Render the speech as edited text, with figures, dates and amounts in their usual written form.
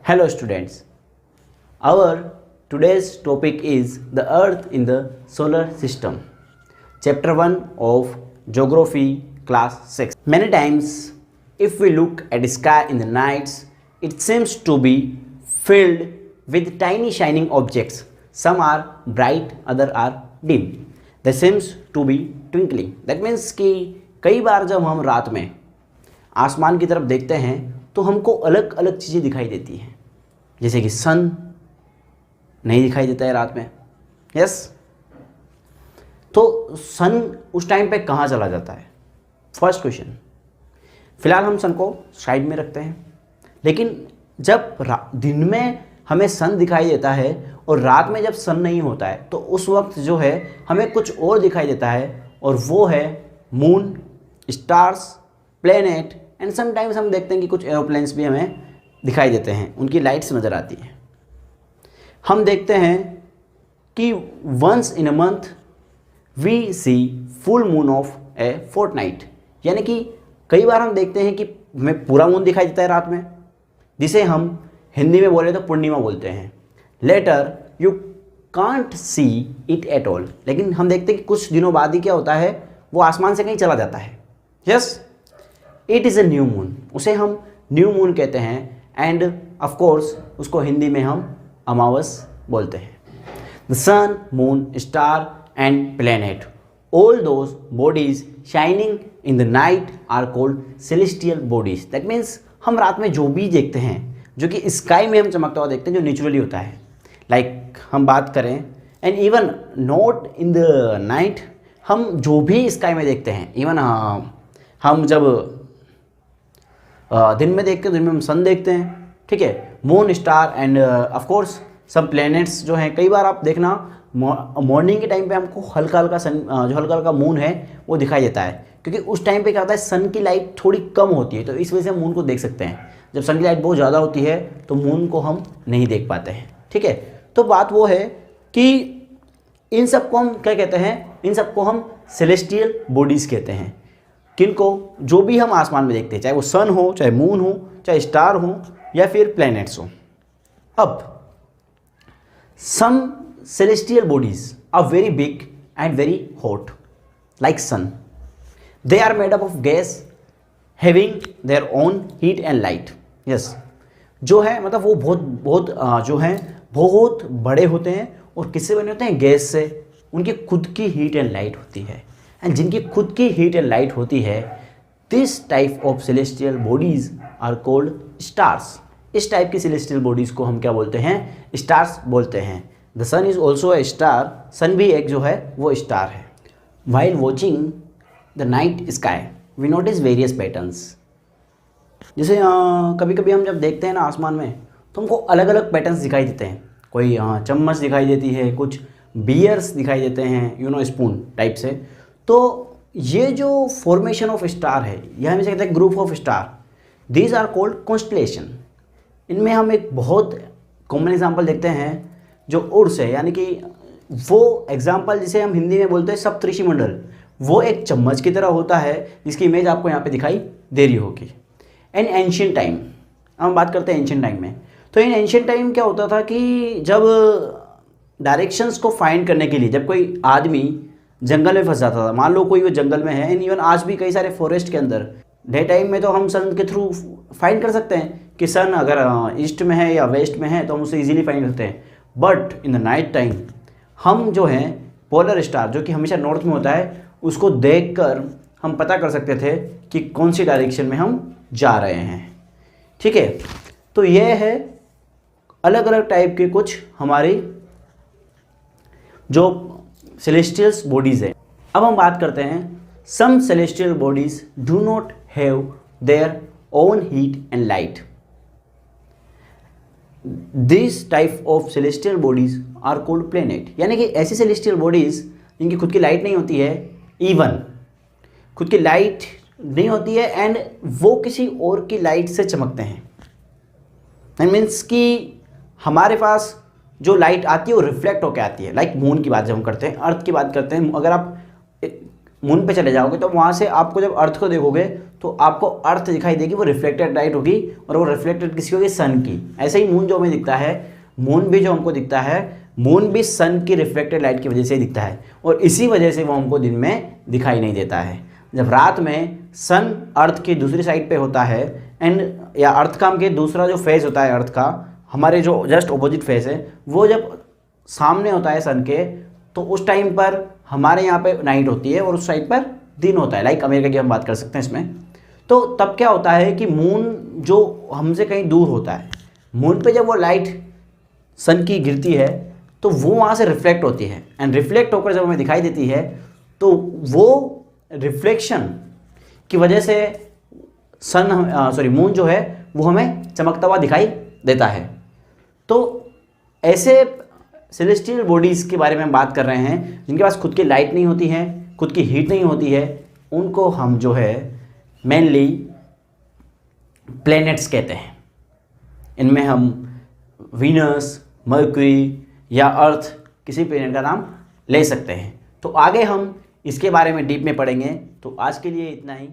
Hello students, our today's topic is the earth in the solar system. Chapter 1 of Geography class 6. Many times if we look at the sky in the nights, it seems to be filled with tiny shining objects. Some are bright, other are dim. They seems to be twinkling. That means कि कई बार जब हम रात में आसमान की तरफ देखते हैं तो हमको अलग अलग चीज़ें दिखाई देती हैं, जैसे कि सन नहीं दिखाई देता है रात में। यस, तो सन उस टाइम पे कहाँ चला जाता है? First question. फिलहाल हम सन को साइड में रखते हैं, लेकिन जब दिन में हमें सन दिखाई देता है और रात में जब सन नहीं होता है तो उस वक्त जो है हमें कुछ और दिखाई देता है, और वो है moon, stars, planet and sometimes हम देखते हैं कि कुछ एरोप्लेन्स भी हमें दिखाई देते हैं, उनकी लाइट्स नज़र आती हैं। हम देखते हैं कि once in a month we see full moon of a fortnight, यानी कि कई बार हम देखते हैं कि हमें पूरा मून दिखाई देता है रात में, जिसे हम हिंदी में बोले तो पूर्णिमा बोलते हैं। Later you can't see it at all, लेकिन हम देखते हैं कि कुछ दिनों बाद ही क्या होता है, वो आसमान से कहीं चला जाता है। Yes, it is a new moon, उसे हम न्यू मून कहते हैं, एंड ऑफ कोर्स उसको हिंदी में हम अमावस बोलते हैं। The sun, moon, star and planet, all those bodies shining in the night are called celestial bodies. That means हम रात में जो भी देखते हैं, जो कि स्काई में हम चमकता हुआ देखते हैं, जो नेचुरली होता है, लाइक हम बात करें and even not in the night, हम जो भी स्काई में देखते हैं, इवन हम जब दिन में देखते हैं, दिन में हम सन देखते हैं, ठीक है, moon, star end of course सब प्लैनेट्स जो हैं। कई बार आप देखना मॉर्निंग के टाइम पे हमको हल्का हल्का सन, जो हल्का हल्का मून है वो दिखाई देता है, क्योंकि उस टाइम पे क्या होता है, सन की लाइट थोड़ी कम होती है, तो इस वजह से हम मून को देख सकते हैं। जब सन की लाइट बहुत ज़्यादा होती है तो मून को हम नहीं देख पाते हैं, ठीक है। तो बात वो है कि इन सबको हम क्या कहते हैं, इन सबको हम सेलेस्टियल बॉडीज़ कहते हैं, किनको, जो भी हम आसमान में देखते हैं, चाहे वो सन हो, चाहे मून हो, चाहे स्टार हो या फिर प्लैनेट्स हो। अब सम celestial bodies are very big and very hot like sun. They are made up of gas having their own heat and light. Yes, जो है मतलब वो बहुत जो है बहुत बड़े होते हैं, और किससे बने होते हैं? गैस से। उनकी खुद की हीट एंड लाइट होती है, एंड जिनकी खुद की हीट एंड लाइट होती है, this type of celestial bodies are called stars. इस टाइप की सेलेस्टियल बॉडीज़ को हम क्या बोलते हैं? स्टार्स बोलते हैं। The sun is also a star, sun भी एक जो है वो स्टार है। While watching the night sky we notice various patterns. जैसे कभी कभी हम जब देखते हैं ना आसमान में, तो हमको अलग अलग पैटर्न्स दिखाई देते हैं। कोई चम्मच दिखाई देती है, कुछ बियर्स दिखाई देते हैं, स्पून टाइप से। तो ये जो फॉर्मेशन ऑफ स्टार है, यह हमेशा कहते हैं group of star, these are called constellation. इनमें हम एक बहुत कॉमन एग्जाम्पल देखते हैं जो उर्स है, यानी कि वो एग्जाम्पल जिसे हम हिंदी में बोलते हैं सप्तऋषि मंडल, वो एक चम्मच की तरह होता है, जिसकी इमेज आपको यहाँ पे दिखाई दे रही होगी। एंड एंशियंट टाइम, हम बात करते हैं एंशियंट टाइम में, तो इन एंशियंट टाइम क्या होता था कि जब डायरेक्शंस को फाइंड करने के लिए जब कोई आदमी जंगल में फंस जाता था, मान लो कोई वो जंगल में है, एंड इवन आज भी कई सारे फॉरेस्ट के अंदर डे टाइम में तो हम सन के थ्रू फाइंड कर सकते हैं कि सन अगर ईस्ट में है या वेस्ट में है तो हम उसे ईजिली फाइंड करते हैं। But in the night time हम जो हैं पोलर स्टार, जो कि हमेशा नॉर्थ में होता है, उसको देखकर हम पता कर सकते थे कि कौन सी डायरेक्शन में हम जा रहे हैं, ठीक है। तो ये है अलग अलग टाइप के कुछ हमारी जो सेलेस्टियल्स बॉडीज़ है। अब हम बात करते हैं some celestial bodies do not have their own heat and light. This type of celestial bodies are called planet, यानी कि ऐसी सेलेस्टियल बॉडीज जिनकी खुद की लाइट नहीं होती है, इवन खुद की लाइट नहीं होती है, एंड वो किसी और की लाइट से चमकते हैं। दैट मीन्स कि हमारे पास जो लाइट आती है वो रिफ्लेक्ट होकर आती है। लाइक मून की बात जब हम करते हैं, अर्थ की बात करते हैं, अगर आप मून पे चले जाओगे तो वहाँ से आपको जब अर्थ को देखोगे तो आपको अर्थ दिखाई देगी, वो रिफ्लेक्टेड लाइट होगी, और वो रिफ्लेक्टेड किसकी होगी, सन की। ऐसे ही मून जो हमें दिखता है, मून भी जो हमको दिखता है, मून भी सन की रिफ्लेक्टेड लाइट की वजह से दिखता है, और इसी वजह से वो हमको दिन में दिखाई नहीं देता है। जब रात में सन अर्थ की दूसरी साइड पे होता है एंड या अर्थ का के दूसरा जो फेज होता है अर्थ का, हमारे जो जस्ट ऑपोजिट फेज है, वो जब सामने होता है सन के, तो उस टाइम पर हमारे यहाँ पे नाइट होती है और उस साइड पर दिन होता है। लाइक अमेरिका की हम बात कर सकते हैं इसमें। तो तब क्या होता है कि मून जो हमसे कहीं दूर होता है, मून पे जब वो लाइट सन की गिरती है तो वो वहाँ से रिफ्लेक्ट होती है, एंड रिफ्लेक्ट होकर जब हमें दिखाई देती है तो वो रिफ्लेक्शन की वजह से मून जो है वो हमें चमकता हुआ दिखाई देता है। तो ऐसे सेलेस्टियल बॉडीज़ के बारे में हम बात कर रहे हैं जिनके पास खुद की लाइट नहीं होती है, खुद की हीट नहीं होती है, उनको हम जो है मेनली प्लैनेट्स कहते हैं। इनमें हम वीनस, मर्क्यूरी या अर्थ किसी प्लैनेट का नाम ले सकते हैं। तो आगे हम इसके बारे में डीप में पढ़ेंगे। तो आज के लिए इतना ही।